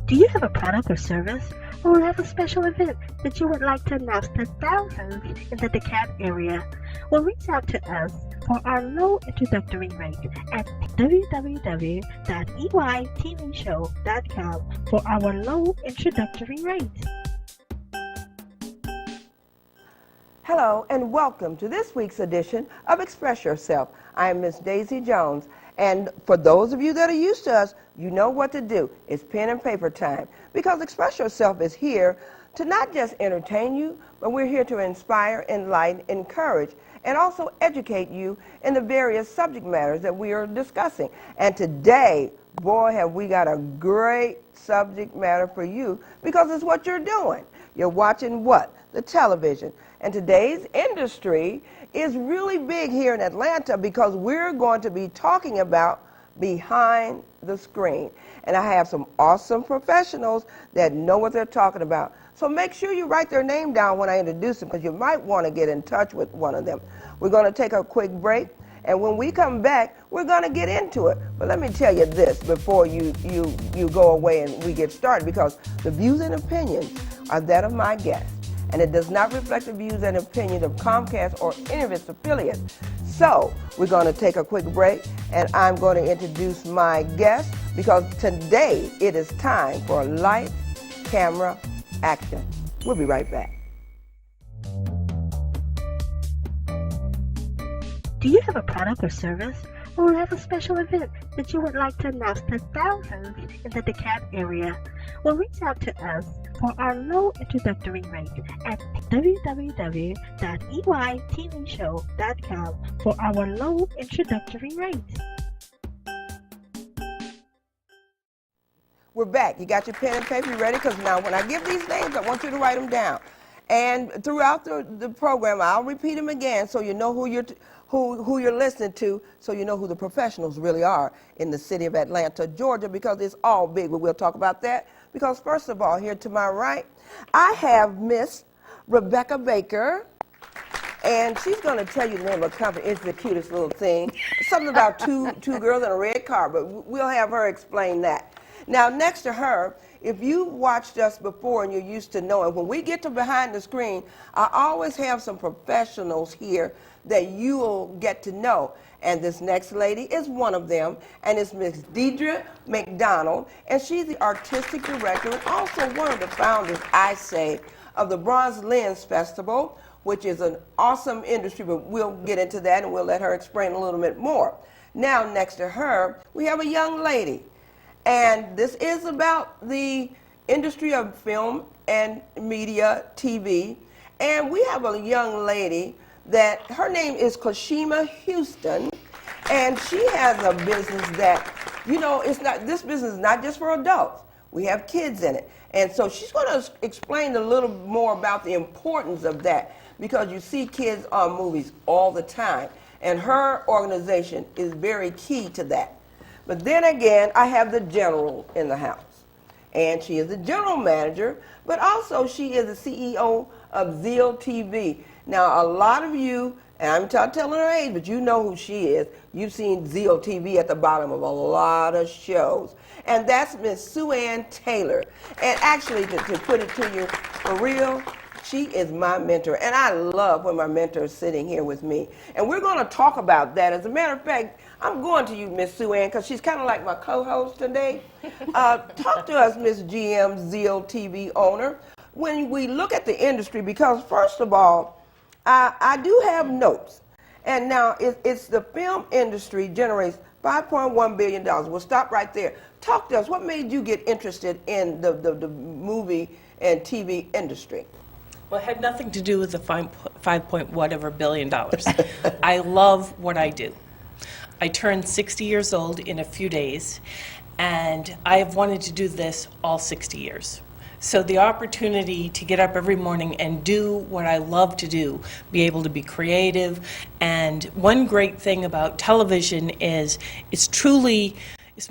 Do you have a product or service, or have a special event that you would like to announce to thousands in the DeKalb area? Well, reach out to us for our low introductory rate at www.eytvshow.com for our low introductory rate. Hello and welcome to this week's edition of Express Yourself. I am Miss Daisy Jones, and for those of you that are used to us, you know what to do. It's pen and paper time, because Express Yourself is here to not just entertain you, but we're here to inspire, enlighten, encourage, and also educate you in the various subject matters that we are discussing. And today, boy, have we got a great subject matter for you, because it's what you're doing. You're watching what? The television. And today's industry is really big here in Atlanta, because we're going to be talking about behind the screen. And I have some awesome professionals that know what they're talking about. So make sure you write their name down when I introduce them, because you might want to get in touch with one of them. We're going to take a quick break, and when we come back, we're going to get into it. But let me tell you this before you go away and we get started, because the views and opinions are that of my guests, and it does not reflect the views and opinions of Comcast or any of its affiliates. So we're going to take a quick break, and I'm going to introduce my guest, because today it is time for Lights, Camera, Action. We'll be right back. Do you have a product or service, or have a special event that you would like to announce to thousands in the DeKalb area? Well, reach out to us for our low introductory rate at www.eytvshow.com for our low introductory rate. We're back. You got your pen and paper ready? Because now when I give these names, I want you to write them down. And throughout the program, I'll repeat them again so you know who you're listening to, so you know who the professionals really are in the city of Atlanta, Georgia, because it's all big, but we'll talk about that. Because first of all, here to my right, I have Miss Rebecca Baker, and she's going to tell you the name of the company. It's the cutest little thing. Something about two girls in a red car, but we'll have her explain that. Now, next to her, if you watched us before and you're used to knowing, when we get to behind the screen, I always have some professionals here that you'll get to know. And this next lady is one of them, and it's Miss Deidre McDonald, and she's the artistic director and also one of the founders, I say, of the Bronze Lens Festival, which is an awesome industry, but we'll get into that and we'll let her explain a little bit more. Now, next to her, we have a young lady. And this is about the industry of film and media, TV. And we have a young lady that her name is Koshima Houston. And she has a business that, you know, this business is not just for adults. We have kids in it. And so she's going to explain a little more about the importance of that, because you see kids on movies all the time. And her organization is very key to that. But then again, I have the general in the house, and she is the general manager, but also she is the CEO of Zeal TV. Now, a lot of you, and I'm telling her age, but you know who she is. You've seen Zeal TV at the bottom of a lot of shows, and that's Miss Sue Ann Taylor. And actually, to put it to you for real, she is my mentor, and I love when my mentor is sitting here with me. And we're going to talk about that. As a matter of fact, I'm going to you, Miss Sue Ann, because she's kind of like my co-host today. Talk to us, Miss GM, Zeal TV owner, when we look at the industry, because first of all, I do have notes. And now it's the film industry generates $5.1 billion. We'll stop right there. Talk to us. What made you get interested in the movie and TV industry? Well, it had nothing to do with the $5.whatever billion. I love what I do. I turned 60 years old in a few days, and I have wanted to do this all 60 years. So the opportunity to get up every morning and do what I love to do, be able to be creative. And one great thing about television is it's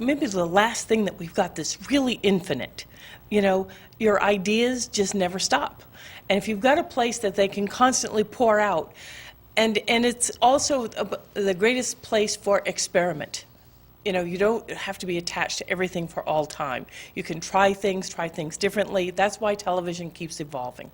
maybe the last thing that we've got that's really infinite. You know, your ideas just never stop. And if you've got a place that they can constantly pour out, and it's also the greatest place for experiment. You know, you don't have to be attached to everything for all time. You can try things differently. That's why television keeps evolving.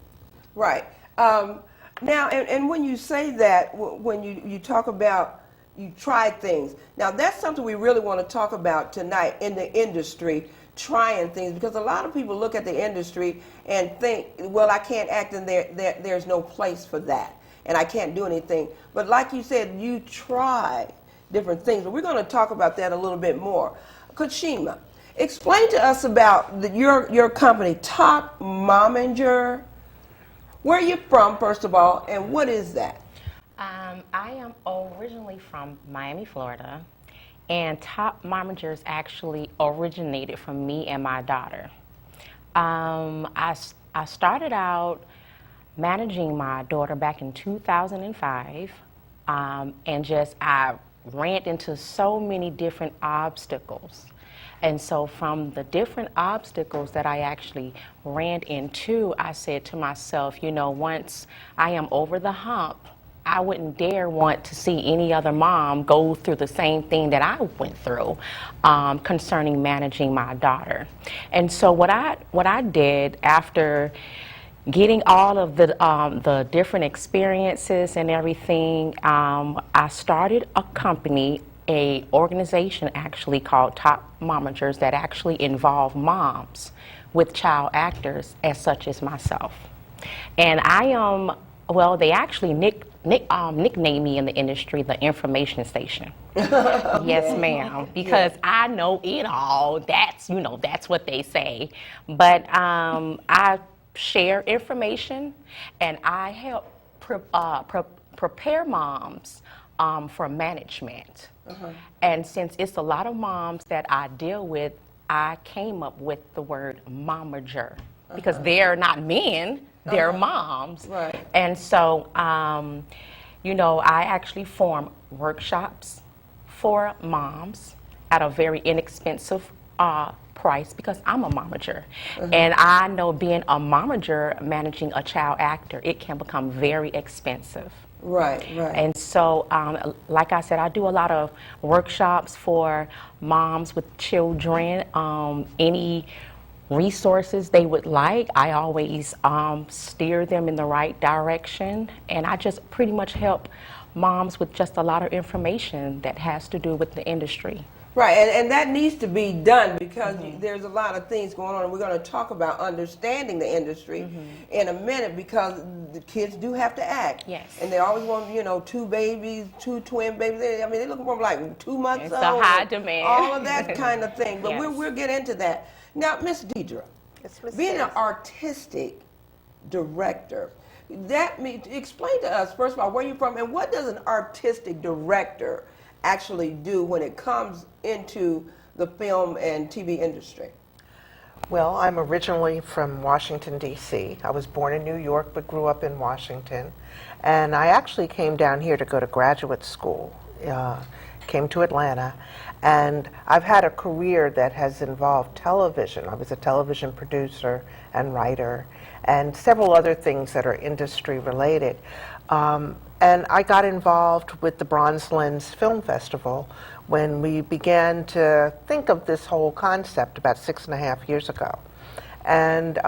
Right. Now, and when you say that, when you talk about you try things, now that's something we really want to talk about tonight in the industry, trying things, because a lot of people look at the industry and think, well, I can't act and there's no place for that, and I can't do anything. But like you said, you try different things. But we're going to talk about that a little bit more. Kashima, explain to us about your company, Top Momager. Where are you from, first of all, and what is that? I am originally from Miami, Florida, and Top Momagers actually originated from me and my daughter. I started out managing my daughter back in 2005, and I ran into so many different obstacles. And so from the different obstacles that I actually ran into, I said to myself, you know, once I am over the hump, I wouldn't dare want to see any other mom go through the same thing that I went through concerning managing my daughter. And so what I did after getting all of the different experiences and everything, I started a company, a organization actually called Top Momagers that actually involve moms with child actors as such as myself. And I am, well, they actually nicknamed me in the industry the information station. Yes, ma'am, because I know it all. That's, you know, that's what they say. But I share information and I help prepare moms for management. And since it's a lot of moms that I deal with, I came up with the word momager because they're not men, they're moms. Right. And so, you know, I actually form workshops for moms at a very inexpensive price because I'm a momager. And I know being a momager, managing a child actor, it can become very expensive. Right, right. And so, like I said, I do a lot of workshops for moms with children. Any resources they would like, I always steer them in the right direction. And I just pretty much help moms with just a lot of information that has to do with the industry. Right, and that needs to be done because there's a lot of things going on, and we're going to talk about understanding the industry in a minute because the kids do have to act. Yes. And they always want, you know, two babies, two twin babies. I mean, they look more like 2 months It's old. a high demand. All of that kind of thing. But Yes. we'll get into that. Now, Miss Deidre, being an artistic director, explain to us, first of all, where you're from and what does an artistic director actually do when it comes into the film and TV industry? Well, I'm originally from Washington, D.C. I was born in New York but grew up in Washington. And I actually came down here to go to graduate school, came to Atlanta. And I've had a career that has involved television. I was a television producer and writer and several other things that are industry related. And I got involved with the Bronze Lens Film Festival when we began to think of this whole concept about 6.5 years ago. And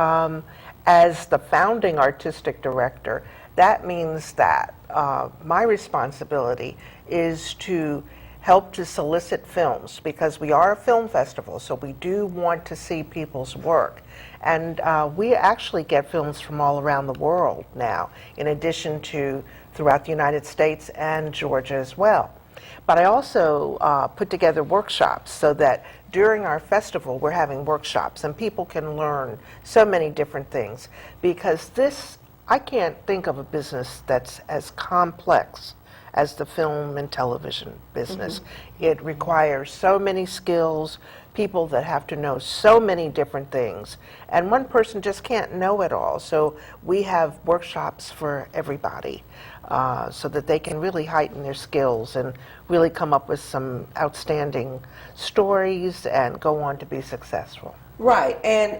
as the founding artistic director, that means that my responsibility is to help to solicit films because we are a film festival, so we do want to see people's work. And we actually get films from all around the world now, in addition to throughout the United States and Georgia as well. But I also put together workshops so that during our festival we're having workshops and people can learn so many different things because I can't think of a business that's as complex as the film and television business. It requires so many skills, people that have to know so many different things, and one person just can't know it all. So we have workshops for everybody so that they can really heighten their skills and really come up with some outstanding stories and go on to be successful. Right, and